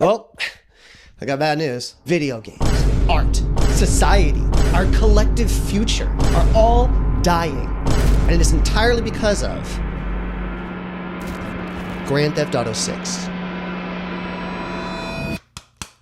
Well, I got bad news. Video games, art, society, our collective future are all dying. And it is entirely because of Grand Theft Auto 6.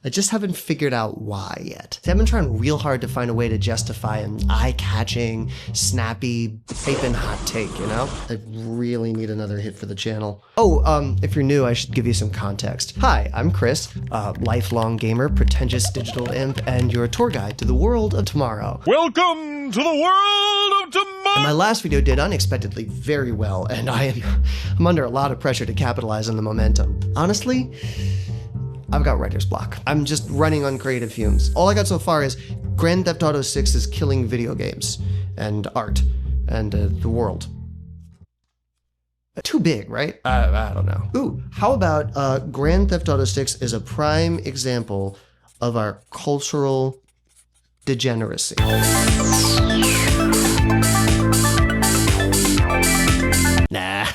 I just haven't figured out why yet. I've been trying real hard to find a way to justify an eye-catching, snappy, piping hot take, you know? I really need another hit for the channel. Oh, if you're new, I should give you some context. Hi, I'm Chris, a lifelong gamer, pretentious digital imp, and your tour guide to the world of tomorrow. Welcome to the world of tomorrow! And my last video did unexpectedly very well, and I'm under a lot of pressure to capitalize on the momentum. Honestly, I've got writer's block. I'm just running on creative fumes. All I got so far is Grand Theft Auto 6 is killing video games and art and the world. Too big, right? I don't know. Ooh, how about Grand Theft Auto 6 is a prime example of our cultural degeneracy. Nah.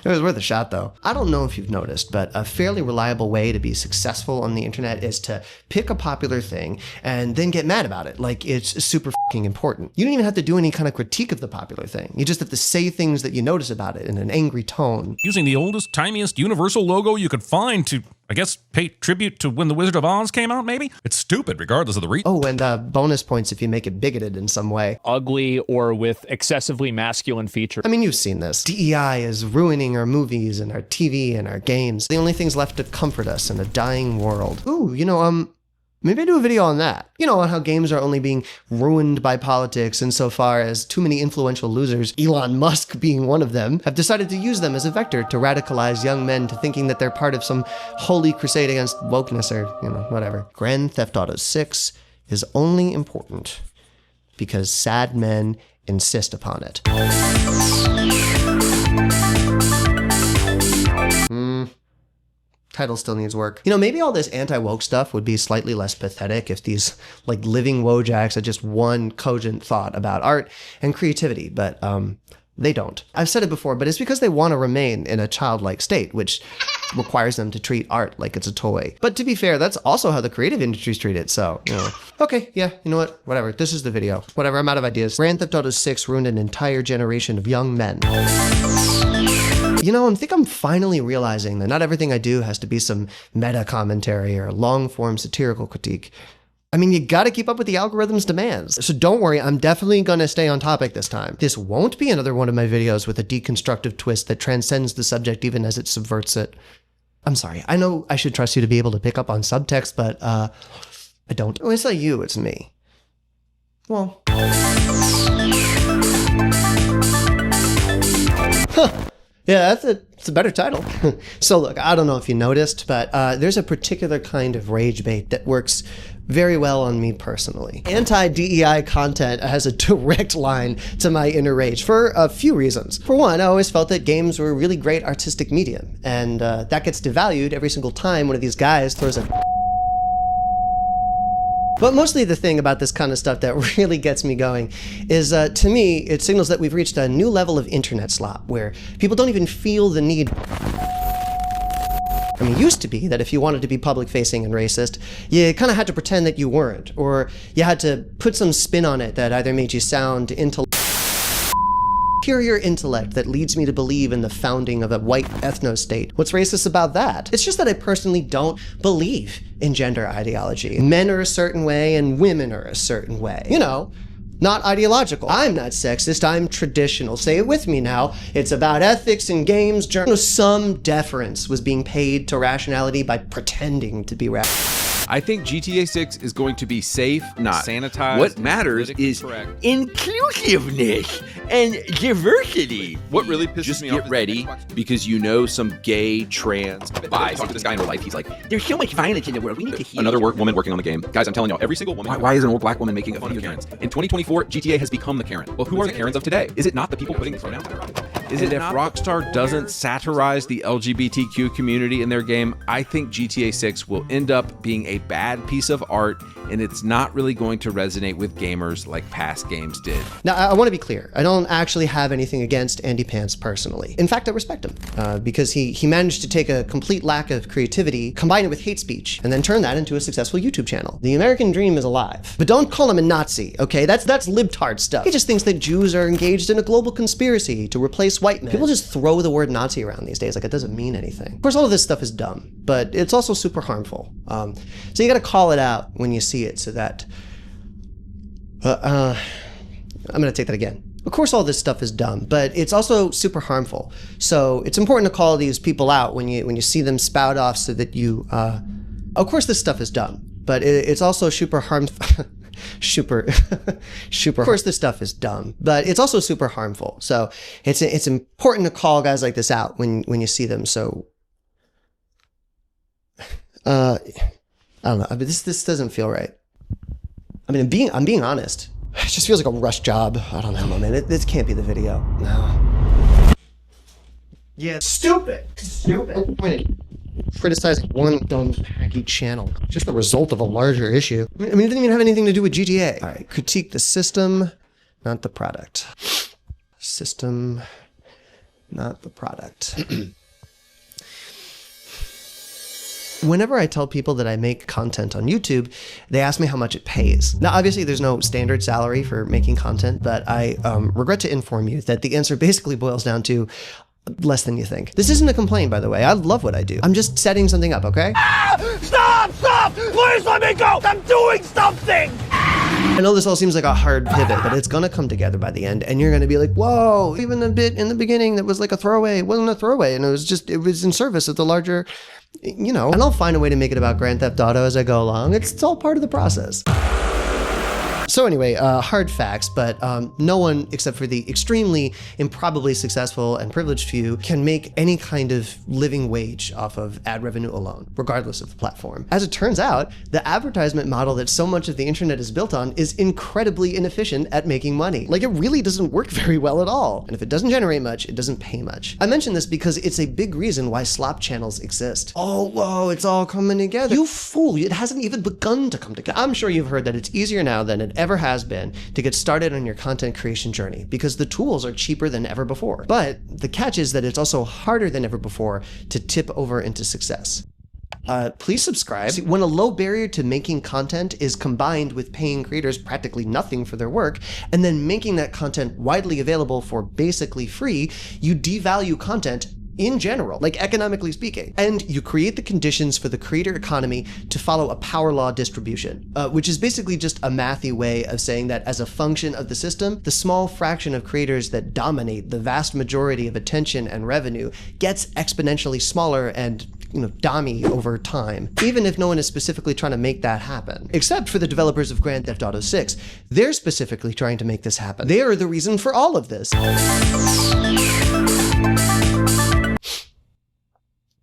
It was worth a shot though. I don't know if you've noticed, but a fairly reliable way to be successful on the internet is to pick a popular thing and then get mad about it like it's super fucking important. You don't even have to do any kind of critique of the popular thing. You just have to say things that you notice about it in an angry tone. Using the oldest, timiest Universal logo you could find to, I guess, pay tribute to when The Wizard of Oz came out, maybe? It's stupid, regardless of the reason. Oh, and bonus points if you make it bigoted in some way. Ugly or with excessively masculine features. I mean, you've seen this. DEI is ruining our movies and our TV and our games. The only things left to comfort us in a dying world. Ooh, you know, maybe I do a video on that. You know, on how games are only being ruined by politics insofar as too many influential losers, Elon Musk being one of them, have decided to use them as a vector to radicalize young men to thinking that they're part of some holy crusade against wokeness or, you know, whatever. Grand Theft Auto 6 is only important because sad men insist upon it. Title still needs work. You know, maybe all this anti-woke stuff would be slightly less pathetic if these, like, living wojaks had just one cogent thought about art and creativity, but they don't. I've said it before, but it's because they want to remain in a childlike state, which requires them to treat art like it's a toy. But to be fair, that's also how the creative industries treat it, so, you know. Okay, yeah, you know what? Whatever, this is the video. Whatever, I'm out of ideas. Grand Theft Auto 6 ruined an entire generation of young men. You know, I think I'm finally realizing that not everything I do has to be some meta commentary or long-form satirical critique. I mean, you gotta keep up with the algorithm's demands. So don't worry, I'm definitely gonna stay on topic this time. This won't be another one of my videos with a deconstructive twist that transcends the subject even as it subverts it. I'm sorry, I know I should trust you to be able to pick up on subtext, but I don't. Oh, it's not you, it's me. Well. Huh. Yeah, it's a better title. So look, I don't know if you noticed, but there's a particular kind of rage bait that works very well on me personally. Anti-DEI content has a direct line to my inner rage for a few reasons. For one, I always felt that games were a really great artistic medium, and that gets devalued every single time one of these guys throws a... But mostly the thing about this kind of stuff that really gets me going is, to me, it signals that we've reached a new level of internet slop, where people don't even feel the need. I mean, it used to be that if you wanted to be public-facing and racist, you kind of had to pretend that you weren't, or you had to put some spin on it that either made you sound superior intellect that leads me to believe in the founding of a white ethno-state. What's racist about that? It's just that I personally don't believe in gender ideology. Men are a certain way and women are a certain way. You know, not ideological. I'm not sexist, I'm traditional. Say it with me now. It's about ethics and games. You know, some deference was being paid to rationality by pretending to be rational. I think GTA6 is going to be safe, not sanitized. What matters is inclusiveness and diversity. What really pisses me off Just get ready, because you know some gay, trans, bi. Talk to this guy in real life. He's like, There's so much violence in the world. We need to heal. another woman working on the game. Guys, I'm telling y'all, every single woman. Why is an old black woman making a fun of video game? Karens? In 2024, GTA has become the Karen. Well, who are the Karens of today? Is it not the people putting the pronouns? And if Rockstar doesn't satirize the LGBTQ community in their game, I think GTA 6 will end up being a bad piece of art, and it's not really going to resonate with gamers like past games did. Now, I want to be clear. I don't actually have anything against Andy Pants personally. In fact, I respect him because he managed to take a complete lack of creativity, combine it with hate speech, and then turn that into a successful YouTube channel. The American dream is alive. But don't call him a Nazi, okay? That's libtard stuff. He just thinks that Jews are engaged in a global conspiracy to replace white men. People just throw the word Nazi around these days like it doesn't mean anything. Of course, all of this stuff is dumb, but it's also super harmful. So you gotta call it out when you see it so that... I'm gonna take that again. Of course, all this stuff is dumb, but it's also super harmful. So it's important to call these people out when you see them spout off so that you... Of course, this stuff is dumb, but it's also super harmful. Of course, this stuff is dumb, but it's also super harmful. So it's important to call guys like this out when you see them. So I don't know. I mean, this doesn't feel right. I mean, I'm being honest. It just feels like a rush job. I don't know, man. This can't be the video. No. Yeah, stupid. I mean, criticizing one dumb hacky channel, just the result of a larger issue. I mean, it didn't even have anything to do with GTA. All right, critique the system, not the product. System, not the product. Whenever I tell people that I make content on YouTube, they ask me how much it pays. Now, obviously, there's no standard salary for making content, but I regret to inform you that the answer basically boils down to less than you think. This isn't a complaint, by the way. I love what I do. I'm just setting something up, okay? Stop! Please let me go! I'm doing something! I know this all seems like a hard pivot, but it's gonna come together by the end, and you're gonna be like, whoa, even the bit in the beginning that was like a throwaway, it wasn't a throwaway, and it was in service of the larger, you know. And I'll find a way to make it about Grand Theft Auto as I go along. It's all part of the process. So anyway, hard facts, but no one except for the extremely improbably successful and privileged few can make any kind of living wage off of ad revenue alone, regardless of the platform. As it turns out, the advertisement model that so much of the internet is built on is incredibly inefficient at making money. Like, it really doesn't work very well at all. And if it doesn't generate much, it doesn't pay much. I mention this because it's a big reason why slop channels exist. Oh, whoa, it's all coming together. You fool, it hasn't even begun to come together. I'm sure you've heard that it's easier now than it ever has been to get started on your content creation journey because the tools are cheaper than ever before. But the catch is that it's also harder than ever before to tip over into success. Please subscribe. See, when a low barrier to making content is combined with paying creators practically nothing for their work, and then making that content widely available for basically free, you devalue content in general, like economically speaking. And you create the conditions for the creator economy to follow a power law distribution, which is basically just a mathy way of saying that as a function of the system, the small fraction of creators that dominate the vast majority of attention and revenue gets exponentially smaller and dummy over time, even if no one is specifically trying to make that happen. Except for the developers of Grand Theft Auto 6. They're specifically trying to make this happen. They are the reason for all of this.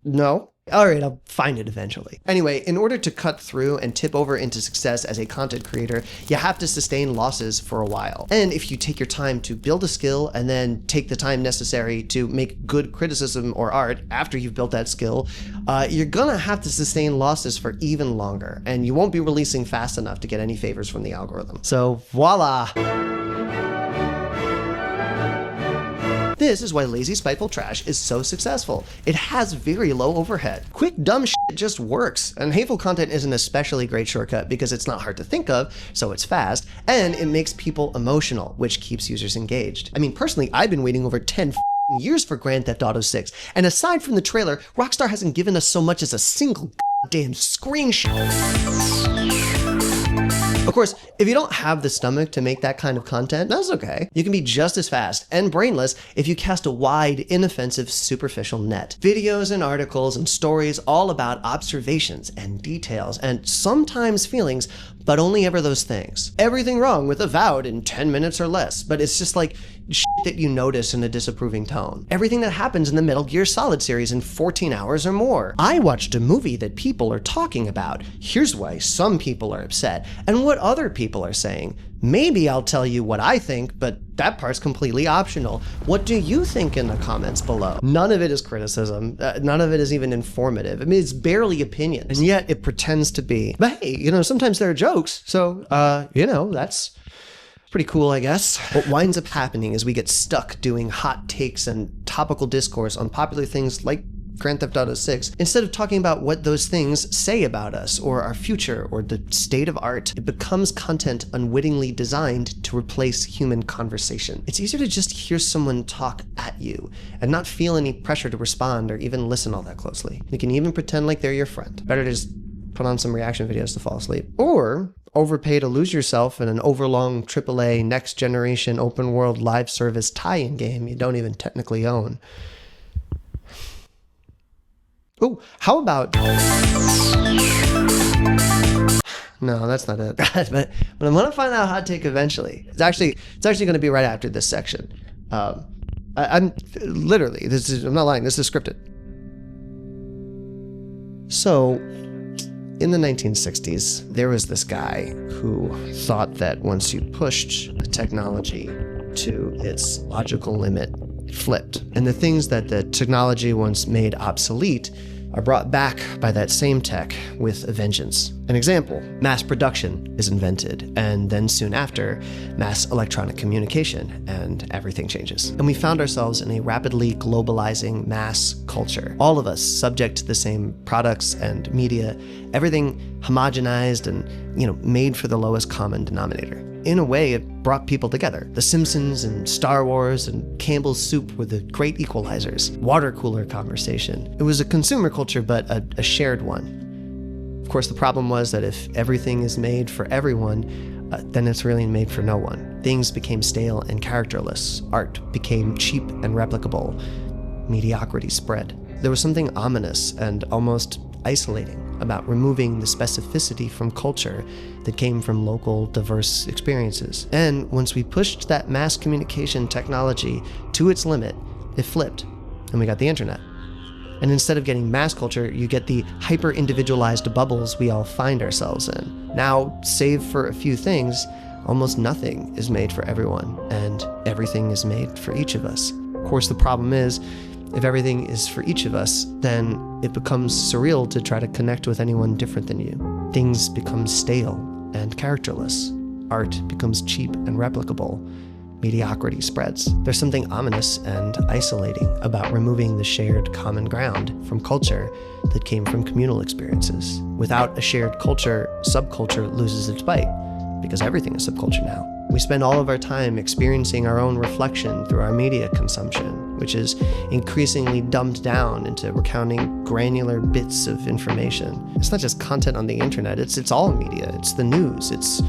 No? All right, I'll find it eventually. Anyway, in order to cut through and tip over into success as a content creator, you have to sustain losses for a while. And if you take your time to build a skill and then take the time necessary to make good criticism or art after you've built that skill, you're gonna have to sustain losses for even longer, and you won't be releasing fast enough to get any favors from the algorithm. So voila. This is why Lazy Spiteful Trash is so successful. It has very low overhead. Quick, dumb shit just works. And hateful content is an especially great shortcut because it's not hard to think of, so it's fast, and it makes people emotional, which keeps users engaged. I mean, personally, I've been waiting over 10 years for Grand Theft Auto 6, and aside from the trailer, Rockstar hasn't given us so much as a single damn screenshot. Of course, if you don't have the stomach to make that kind of content, that's okay. You can be just as fast and brainless if you cast a wide, inoffensive, superficial net. Videos and articles and stories all about observations and details and sometimes feelings, but only ever those things. Everything wrong with Avowed in 10 minutes or less, but it's just like shit that you notice in a disapproving tone. Everything that happens in the Metal Gear Solid series in 14 hours or more. I watched a movie that people are talking about. Here's why some people are upset. And what what other people are saying. Maybe I'll tell you what I think, but that part's completely optional. What do you think in the comments below? None of it is criticism. None of it is even informative. I mean, it's barely opinion, and yet it pretends to be. But hey, sometimes there are jokes, so, that's pretty cool, I guess. What winds up happening is we get stuck doing hot takes and topical discourse on popular things like Grand Theft Auto 6, instead of talking about what those things say about us or our future or the state of art. It becomes content unwittingly designed to replace human conversation. It's easier to just hear someone talk at you and not feel any pressure to respond or even listen all that closely. You can even pretend like they're your friend. Better to just put on some reaction videos to fall asleep. Or overpay to lose yourself in an overlong AAA next generation open world live service tie-in game you don't even technically own. Oh, how about... No, that's not it. but I'm gonna find that hot take eventually. It's actually gonna be right after this section. I'm literally, I'm not lying, this is scripted. So, in the 1960s, there was this guy who thought that once you pushed the technology to its logical limit, it flipped. And the things that the technology once made obsolete are brought back by that same tech with a vengeance. An example, mass production is invented, and then soon after, mass electronic communication, and everything changes. And we found ourselves in a rapidly globalizing mass culture. All of us subject to the same products and media, everything homogenized and, made for the lowest common denominator. In a way, it brought people together. The Simpsons and Star Wars and Campbell's Soup were the great equalizers. Water cooler conversation. It was a consumer culture, but a shared one. Of course, the problem was that if everything is made for everyone, then it's really made for no one. Things became stale and characterless. Art became cheap and replicable. Mediocrity spread. There was something ominous and almost isolating about removing the specificity from culture that came from local, diverse experiences. And once we pushed that mass communication technology to its limit, it flipped, and we got the internet. And instead of getting mass culture, you get the hyper-individualized bubbles we all find ourselves in. Now, save for a few things, almost nothing is made for everyone, and everything is made for each of us. Of course, the problem is, if everything is for each of us, then it becomes surreal to try to connect with anyone different than you. Things become stale and characterless. Art becomes cheap and replicable. Mediocrity spreads. There's something ominous and isolating about removing the shared common ground from culture that came from communal experiences. Without a shared culture, subculture loses its bite, because everything is subculture now. We spend all of our time experiencing our own reflection through our media consumption, which is increasingly dumbed down into recounting granular bits of information. It's not just content on the internet, it's all media. It's the news, it's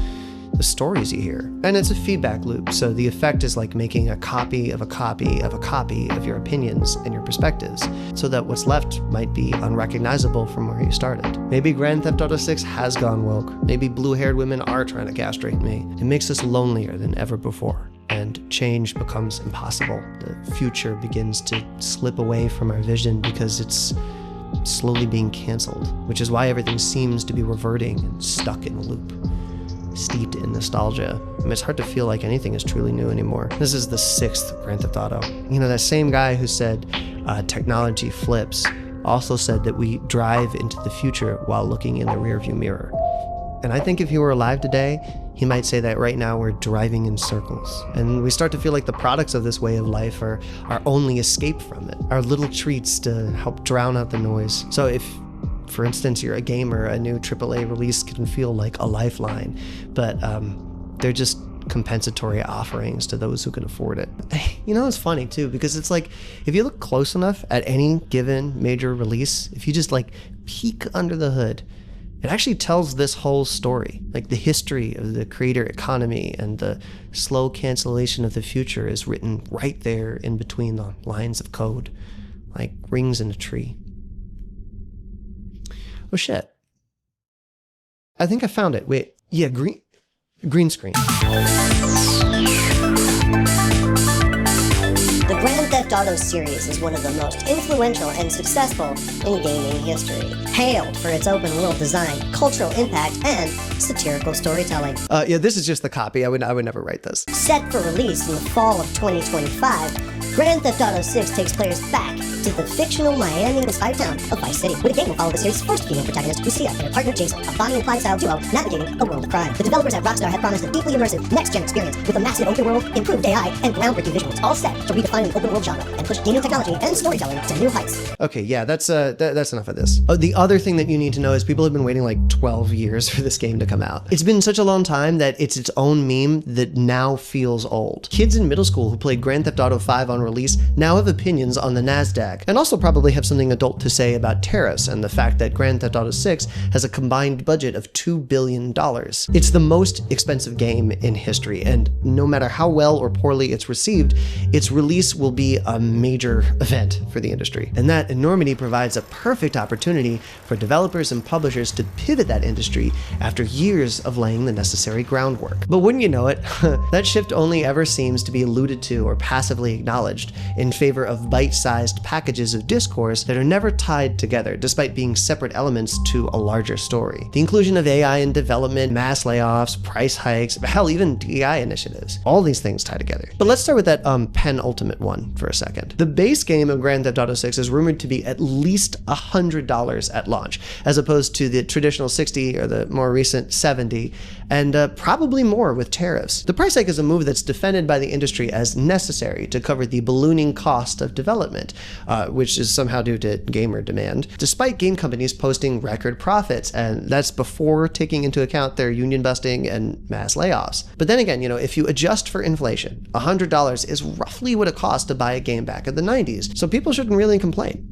the stories you hear. And it's a feedback loop, so the effect is like making a copy of a copy of a copy of your opinions and your perspectives, so that what's left might be unrecognizable from where you started. Maybe Grand Theft Auto 6 has gone woke. Maybe blue-haired women are trying to castrate me. It makes us lonelier than ever before, and change becomes impossible. The future begins to slip away from our vision because it's slowly being canceled, which is why everything seems to be reverting and stuck in a loop. Steeped in nostalgia. I mean, it's hard to feel like anything is truly new anymore. This is the 6th Grand Theft Auto. That same guy who said technology flips also said that we drive into the future while looking in the rearview mirror. And I think if he were alive today, he might say that right now we're driving in circles. And we start to feel like the products of this way of life are our only escape from it, our little treats to help drown out the noise. So if, for instance, you're a gamer, a new AAA release can feel like a lifeline, but they're just compensatory offerings to those who can afford it. It's funny too, because it's like, if you look close enough at any given major release, if you just peek under the hood, it actually tells this whole story. Like the history of the creator economy and the slow cancellation of the future is written right there in between the lines of code, like rings in a tree. Oh shit. I think I found it. Wait, yeah, green screen. The Grand Theft Theft Auto series is one of the most influential and successful in gaming history, hailed for its open-world design, cultural impact, and satirical storytelling. Yeah, this is just the copy. I would never write this. Set for release in the fall of 2025, Grand Theft Auto 6 takes players back to the fictional Miami-inspired town of Vice City, where the game will follow the series' first female protagonist, Lucia, and her partner Jason, a Bonnie and Clyde-style duo navigating a world of crime. The developers at Rockstar have promised a deeply immersive, next-gen experience with a massive open world, improved AI, and groundbreaking visuals, all set to redefine the open world genre and push gaming technology and storytelling to new heights. Okay, yeah, that's enough of this. Oh, the other thing that you need to know is people have been waiting like 12 years for this game to come out. It's been such a long time that it's its own meme that now feels old. Kids in middle school who played Grand Theft Auto 5 on release now have opinions on the NASDAQ, and also probably have something adult to say about tariffs and the fact that Grand Theft Auto 6 has a combined budget of $2 billion. It's the most expensive game in history, and no matter how well or poorly it's received, its release will be a major event for the industry. And that enormity provides a perfect opportunity for developers and publishers to pivot that industry after years of laying the necessary groundwork. But wouldn't you know it, that shift only ever seems to be alluded to or passively acknowledged in favor of bite-sized packages of discourse that are never tied together, despite being separate elements to a larger story. The inclusion of AI in development, mass layoffs, price hikes, hell, even DEI initiatives. All these things tie together. But let's start with that penultimate one for a second. The base game of Grand Theft Auto 6 is rumored to be at least $100 at launch, as opposed to the traditional $60 or the more recent $70, and probably more with tariffs. The price hike is a move that's defended by the industry as necessary to cover the ballooning cost of development, which is somehow due to gamer demand, despite game companies posting record profits, and that's before taking into account their union busting and mass layoffs. But then again, if you adjust for inflation, $100 is roughly what it cost to buy a game back in the 90s, so people shouldn't really complain.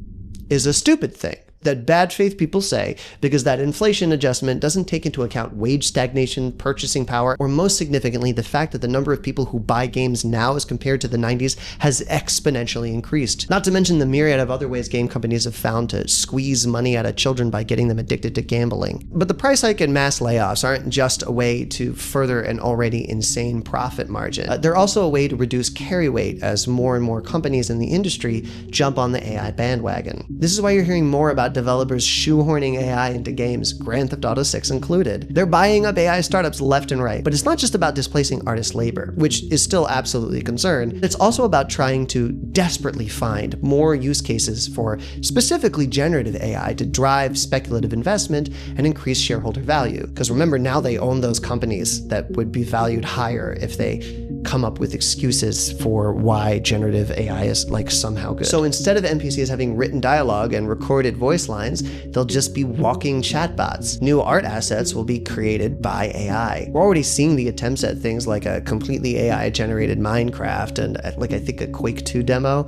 Is a stupid thing that bad faith people say because that inflation adjustment doesn't take into account wage stagnation, purchasing power, or most significantly, the fact that the number of people who buy games now as compared to the 90s has exponentially increased. Not to mention the myriad of other ways game companies have found to squeeze money out of children by getting them addicted to gambling. But the price hike and mass layoffs aren't just a way to further an already insane profit margin. They're also a way to reduce carry weight as more and more companies in the industry jump on the AI bandwagon. This is why you're hearing more about developers shoehorning AI into games, Grand Theft Auto 6 included. They're buying up AI startups left and right, but it's not just about displacing artist labor, which is still absolutely a concern. It's also about trying to desperately find more use cases for specifically generative AI to drive speculative investment and increase shareholder value. Because remember, now they own those companies that would be valued higher if they come up with excuses for why generative AI is somehow good. So instead of NPCs having written dialogue and recorded voice lines, they'll just be walking chatbots. New art assets will be created by AI. We're already seeing the attempts at things like a completely AI-generated Minecraft and I think a Quake 2 demo.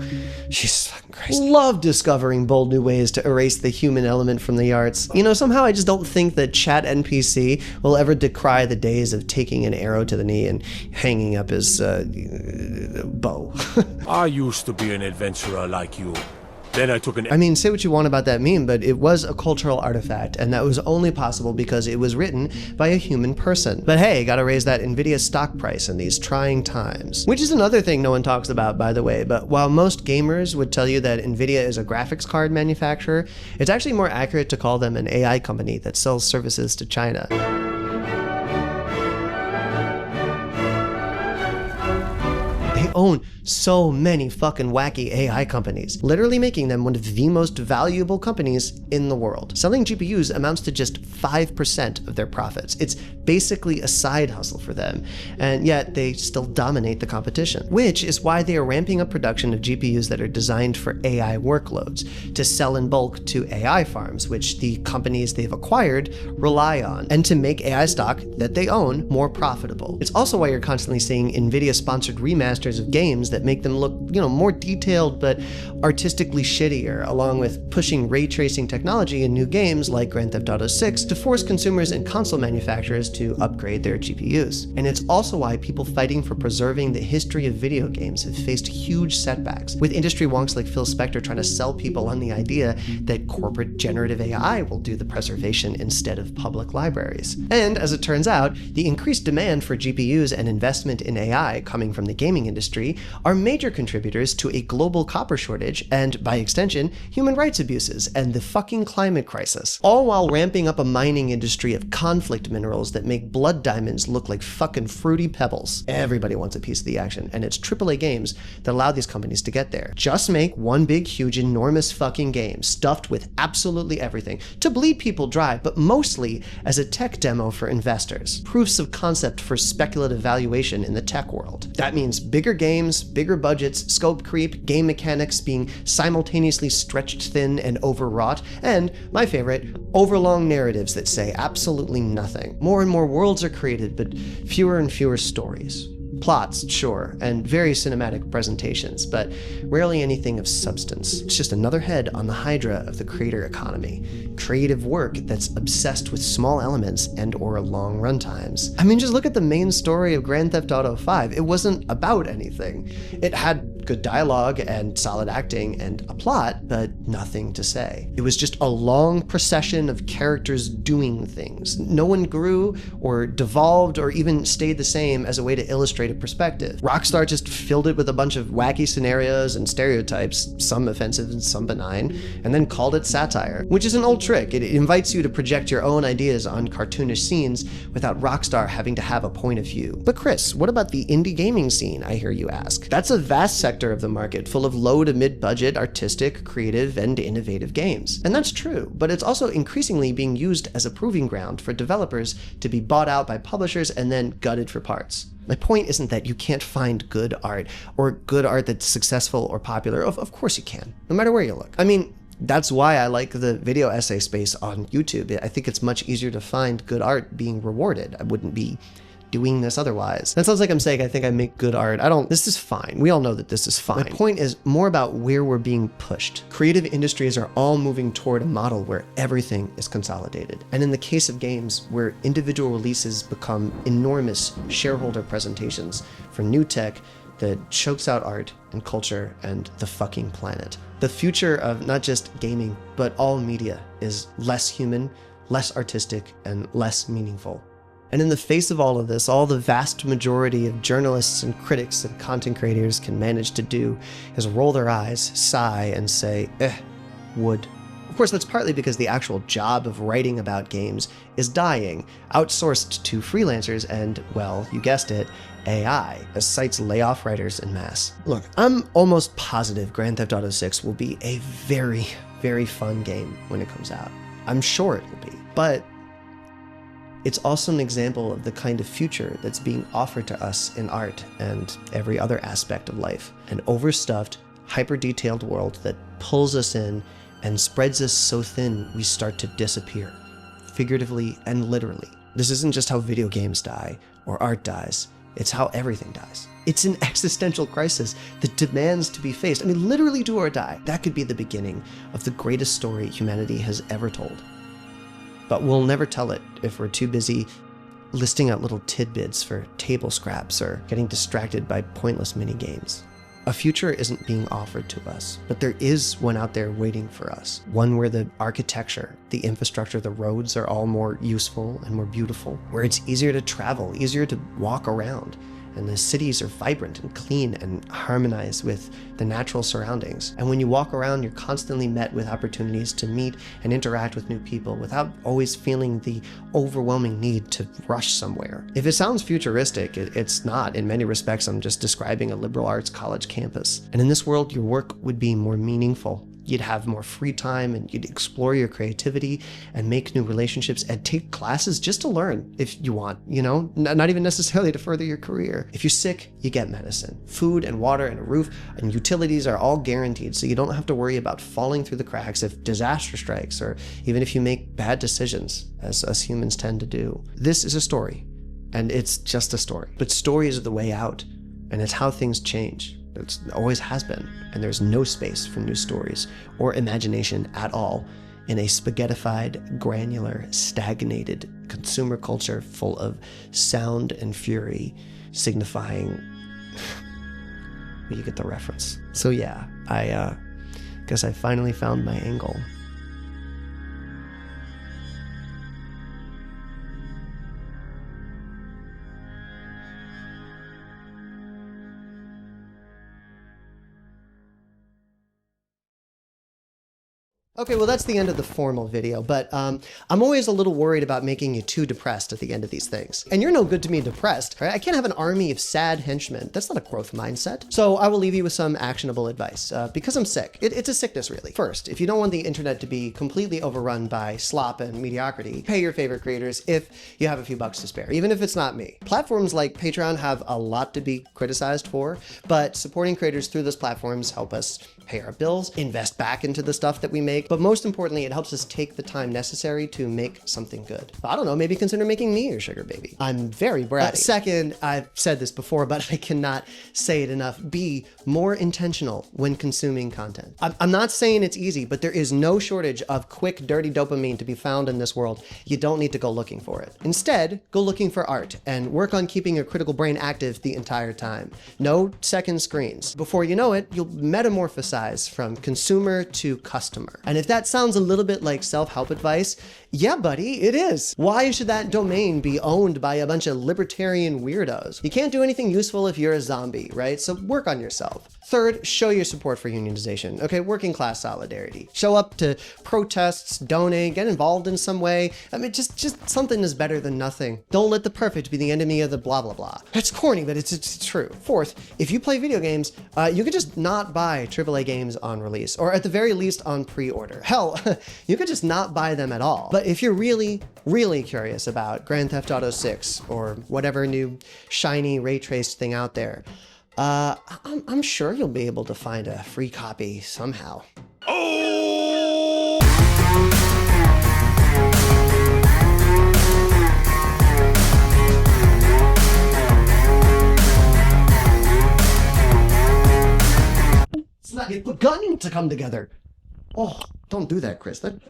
Jesus fucking Christ. Love discovering bold new ways to erase the human element from the arts. Somehow I just don't think that Chat NPC will ever decry the days of taking an arrow to the knee and hanging up his bow. I used to be an adventurer like you. Then I took say what you want about that meme, but it was a cultural artifact, and that was only possible because it was written by a human person. But hey, gotta raise that Nvidia stock price in these trying times. Which is another thing no one talks about, by the way, but while most gamers would tell you that Nvidia is a graphics card manufacturer, it's actually more accurate to call them an AI company that sells services to China. They own so many fucking wacky AI companies, literally making them one of the most valuable companies in the world. Selling GPUs amounts to just 5% of their profits. It's basically a side hustle for them, and yet they still dominate the competition, which is why they are ramping up production of GPUs that are designed for AI workloads to sell in bulk to AI farms, which the companies they've acquired rely on, and to make AI stock that they own more profitable. It's also why you're constantly seeing Nvidia-sponsored remasters of games that make them look, more detailed but artistically shittier, along with pushing ray tracing technology in new games like Grand Theft Auto 6 to force consumers and console manufacturers to upgrade their GPUs. And it's also why people fighting for preserving the history of video games have faced huge setbacks, with industry wonks like Phil Spector trying to sell people on the idea that corporate generative AI will do the preservation instead of public libraries. And as it turns out, the increased demand for GPUs and investment in AI coming from the gaming industry industry are major contributors to a global copper shortage and, by extension, human rights abuses and the fucking climate crisis. All while ramping up a mining industry of conflict minerals that make blood diamonds look like fucking fruity pebbles. Everybody wants a piece of the action, and it's AAA games that allow these companies to get there. Just make one big, huge, enormous fucking game stuffed with absolutely everything to bleed people dry, but mostly as a tech demo for investors. Proofs of concept for speculative valuation in the tech world. That means bigger games, bigger budgets, scope creep, game mechanics being simultaneously stretched thin and overwrought, and, my favorite, overlong narratives that say absolutely nothing. More and more worlds are created, but fewer and fewer stories. Plots, sure, and very cinematic presentations, but rarely anything of substance. It's just another head on the hydra of the creator economy. Creative work that's obsessed with small elements and or long runtimes. I mean, just look at the main story of Grand Theft Auto 5. It wasn't about anything. It had good dialogue and solid acting and a plot, but nothing to say. It was just a long procession of characters doing things. No one grew or devolved or even stayed the same as a way to illustrate a perspective. Rockstar just filled it with a bunch of wacky scenarios and stereotypes, some offensive and some benign, and then called it satire, which is an old trick. It invites you to project your own ideas on cartoonish scenes without Rockstar having to have a point of view. But Chris, what about the indie gaming scene, I hear you ask? That's a vast sector of the market full of low to mid-budget, artistic, creative, and innovative games. And that's true, but it's also increasingly being used as a proving ground for developers to be bought out by publishers and then gutted for parts. My point isn't that you can't find good art, or good art that's successful or popular. Of course you can, no matter where you look. I mean, that's why I like the video essay space on YouTube. I think it's much easier to find good art being rewarded. I wouldn't be doing this otherwise. That sounds like I'm saying I think I make good art. This is fine. We all know that this is fine. My point is more about where we're being pushed. Creative industries are all moving toward a model where everything is consolidated. And in the case of games, where individual releases become enormous shareholder presentations for new tech that chokes out art and culture and the fucking planet. The future of not just gaming, but all media is less human, less artistic, and less meaningful. And in the face of all of this, all the vast majority of journalists and critics and content creators can manage to do is roll their eyes, sigh, and say, would. Of course, that's partly because the actual job of writing about games is dying, outsourced to freelancers and, well, you guessed it, AI, as sites lay off writers en masse. Look, I'm almost positive Grand Theft Auto 6 will be a very, very fun game when it comes out. I'm sure it will be, but it's also an example of the kind of future that's being offered to us in art and every other aspect of life. An overstuffed, hyper-detailed world that pulls us in and spreads us so thin we start to disappear, figuratively and literally. This isn't just how video games die or art dies, it's how everything dies. It's an existential crisis that demands to be faced. I mean, literally do or die. That could be the beginning of the greatest story humanity has ever told. But we'll never tell it if we're too busy listing out little tidbits for table scraps or getting distracted by pointless mini-games. A future isn't being offered to us, but there is one out there waiting for us. One where the architecture, the infrastructure, the roads are all more useful and more beautiful, where it's easier to travel, easier to walk around, and the cities are vibrant and clean and harmonize with the natural surroundings. And when you walk around, you're constantly met with opportunities to meet and interact with new people without always feeling the overwhelming need to rush somewhere. If it sounds futuristic, it's not. In many respects, I'm just describing a liberal arts college campus. And in this world, your work would be more meaningful. You'd have more free time and you'd explore your creativity and make new relationships and take classes just to learn if you want, not even necessarily to further your career. If you're sick, you get medicine. Food and water and a roof and utilities are all guaranteed, so you don't have to worry about falling through the cracks if disaster strikes or even if you make bad decisions, as us humans tend to do. This is a story, and it's just a story. But stories are the way out, and it's how things change. It always has been, and there's no space for new stories or imagination at all in a spaghettified, granular, stagnated consumer culture full of sound and fury, signifying... well, you get the reference. So yeah, I guess I finally found my angle. Okay, well, that's the end of the formal video, but I'm always a little worried about making you too depressed at the end of these things. And you're no good to me depressed, right? I can't have an army of sad henchmen. That's not a growth mindset. So I will leave you with some actionable advice, because I'm sick. It's a sickness, really. First, if you don't want the internet to be completely overrun by slop and mediocrity, pay your favorite creators if you have a few bucks to spare, even if it's not me. Platforms like Patreon have a lot to be criticized for, but supporting creators through those platforms help us pay our bills, invest back into the stuff that we make, but most importantly, it helps us take the time necessary to make something good. I don't know, maybe consider making me your sugar baby. I'm very bratty. Second, I've said this before, but I cannot say it enough. Be more intentional when consuming content. I'm not saying it's easy, but there is no shortage of quick, dirty dopamine to be found in this world. You don't need to go looking for it. Instead, go looking for art and work on keeping your critical brain active the entire time. No second screens. Before you know it, you'll metamorphosize from consumer to customer. And if that sounds a little bit like self-help advice, yeah, buddy, it is. Why should that domain be owned by a bunch of libertarian weirdos? You can't do anything useful if you're a zombie, right? So work on yourself. Third, show your support for unionization. Okay, working class solidarity. Show up to protests, donate, get involved in some way. I mean, just something is better than nothing. Don't let the perfect be the enemy of the blah, blah, blah. It's corny, but it's true. Fourth, if you play video games, you could just not buy AAA games on release, or at the very least on pre-order. Hell, you could just not buy them at all. But if you're really, really curious about Grand Theft Auto 6 or whatever new shiny ray traced thing out there, I'm sure you'll be able to find a free copy somehow. It's not begun to come together. Oh, don't do that, Chris. That